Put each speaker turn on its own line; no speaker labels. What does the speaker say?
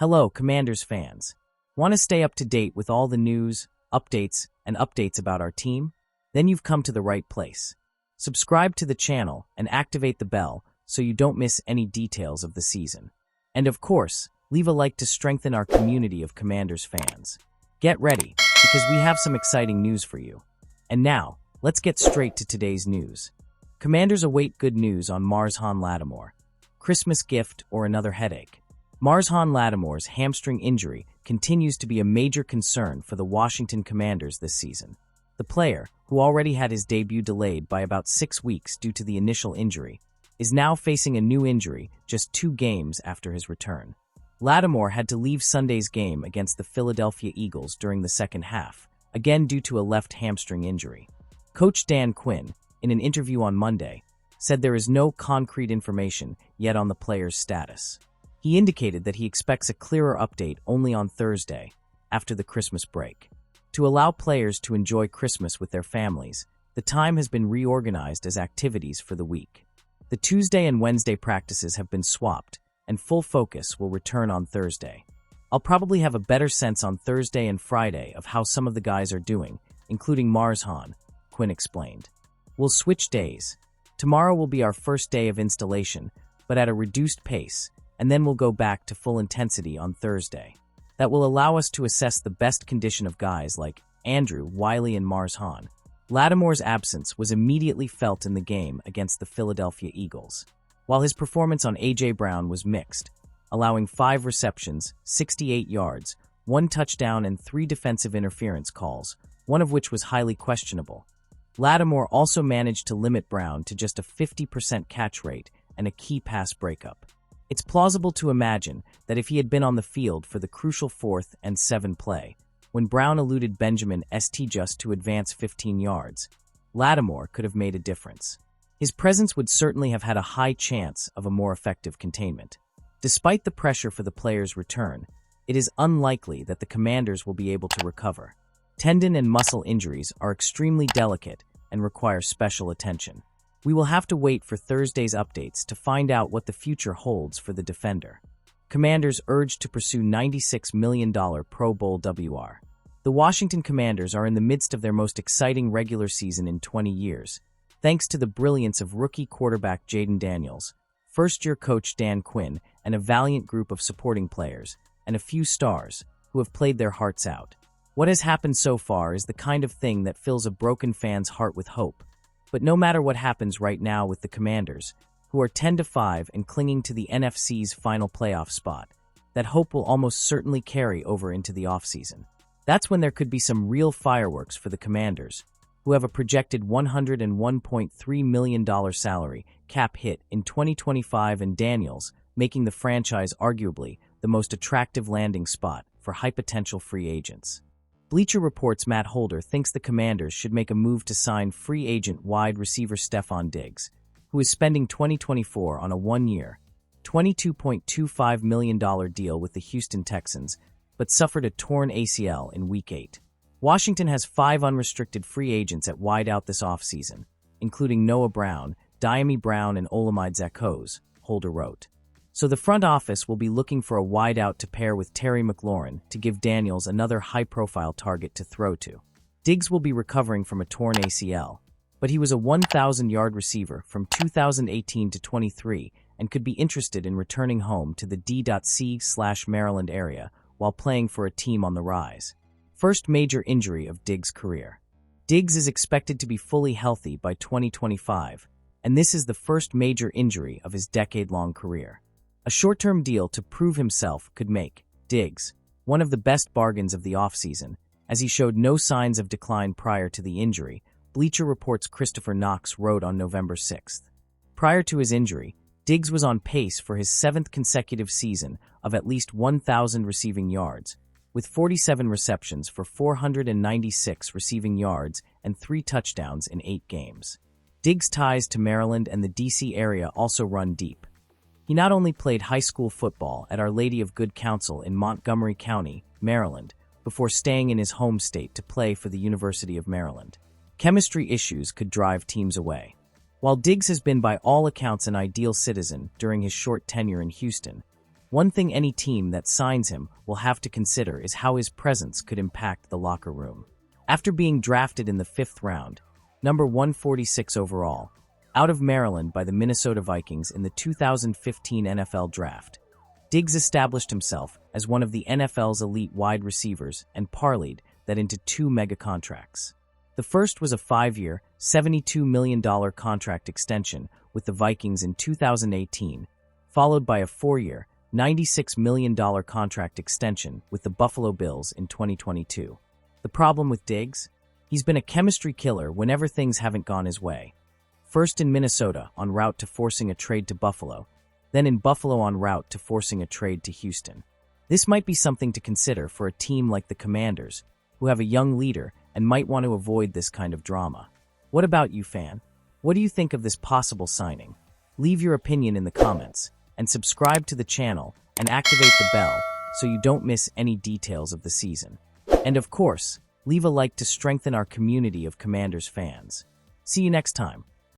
Hello, Commanders fans. Want to stay up to date with all the news, updates, and updates about our team? Then you've come to the right place. Subscribe to the channel and activate the bell so you don't miss any details of the season. And of course, leave a like to strengthen our community of Commanders fans. Get ready, because we have some exciting news for you. And now, let's get straight to today's news. Commanders await good news on Marson Latimore. Christmas gift or another headache? Marson Latimore's hamstring injury continues to be a major concern for the Washington Commanders this season. The player, who already had his debut delayed by about 6 weeks due to the initial injury, is now facing a new injury just 2 games after his return. Latimore had to leave Sunday's game against the Philadelphia Eagles during the second half, again due to a left hamstring injury. Coach Dan Quinn, in an interview on Monday, said there is no concrete information yet on the player's status. He indicated that he expects a clearer update only on Thursday, after the Christmas break. To allow players to enjoy Christmas with their families, the time has been reorganized as activities for the week. The Tuesday and Wednesday practices have been swapped, and full focus will return on Thursday. I'll probably have a better sense on Thursday and Friday of how some of the guys are doing, including Marson, Quinn explained. We'll switch days. Tomorrow will be our first day of installation, but at a reduced pace, and then we'll go back to full intensity on Thursday. That will allow us to assess the best condition of guys like Andrew, Wiley, and Marson. Latimore's absence was immediately felt in the game against the Philadelphia Eagles, while his performance on A.J. Brown was mixed, allowing 5 receptions, 68 yards, 1 touchdown, and 3 defensive interference calls, one of which was highly questionable. Latimore also managed to limit Brown to just a 50% catch rate and a key pass breakup. It's plausible to imagine that if he had been on the field for the crucial 4th and 7 play, when Brown eluded Benjamin St. just to advance 15 yards, Latimore could have made a difference. His presence would certainly have had a high chance of a more effective containment. Despite the pressure for the player's return, it is unlikely that the Commanders will be able to recover. Tendon and muscle injuries are extremely delicate and require special attention. We will have to wait for Thursday's updates to find out what the future holds for the defender. Commanders urged to pursue $96 million Pro Bowl WR. The Washington Commanders are in the midst of their most exciting regular season in 20 years, thanks to the brilliance of rookie quarterback Jayden Daniels, first-year coach Dan Quinn, and a valiant group of supporting players, and a few stars, who have played their hearts out. What has happened so far is the kind of thing that fills a broken fan's heart with hope. But no matter what happens right now with the Commanders, who are 10-5 and clinging to the NFC's final playoff spot, that hope will almost certainly carry over into the offseason. That's when there could be some real fireworks for the Commanders, who have a projected $101.3 million salary cap hit in 2025, and Daniels making the franchise arguably the most attractive landing spot for high potential free agents. Bleacher Report's Matt Holder thinks the Commanders should make a move to sign free agent wide receiver Stefon Diggs, who is spending 2024 on a 1-year, $22.25 million deal with the Houston Texans, but suffered a torn ACL in Week 8. Washington has 5 unrestricted free agents at wideout this offseason, including Noah Brown, Dyami Brown, and Olamide Zaccheaus, Holder wrote. So the front office will be looking for a wideout to pair with Terry McLaurin to give Daniels another high-profile target to throw to. Diggs will be recovering from a torn ACL, but he was a 1,000-yard receiver from 2018 to 23 and could be interested in returning home to the D.C/Maryland area while playing for a team on the rise. First major injury of Diggs' career. Diggs is expected to be fully healthy by 2025, and this is the first major injury of his decade-long career. A short-term deal to prove himself could make Diggs one of the best bargains of the offseason, as he showed no signs of decline prior to the injury, Bleacher Report's Christopher Knox wrote on November 6th. Prior to his injury, Diggs was on pace for his 7th consecutive season of at least 1,000 receiving yards, with 47 receptions for 496 receiving yards and 3 touchdowns in 8 games. Diggs' ties to Maryland and the D.C. area also run deep. He not only played high school football at Our Lady of Good Counsel in Montgomery County, Maryland, before staying in his home state to play for the University of Maryland. Chemistry issues could drive teams away. While Diggs has been by all accounts an ideal citizen during his short tenure in Houston, One thing any team that signs him will have to consider is how his presence could impact the locker room. After being drafted in the 5th round, number 146 overall, out of Maryland by the Minnesota Vikings in the 2015 NFL Draft, Diggs established himself as one of the NFL's elite wide receivers and parlayed that into 2 mega contracts. The first was a 5-year, $72 million contract extension with the Vikings in 2018, followed by a 4-year, $96 million contract extension with the Buffalo Bills in 2022. The problem with Diggs? He's been a chemistry killer whenever things haven't gone his way. First in Minnesota en route to forcing a trade to Buffalo, then in Buffalo en route to forcing a trade to Houston. This might be something to consider for a team like the Commanders, who have a young leader and might want to avoid this kind of drama. What about you, fan? What do you think of this possible signing? Leave your opinion in the comments, and subscribe to the channel and activate the bell so you don't miss any details of the season. And of course, leave a like to strengthen our community of Commanders fans. See you next time.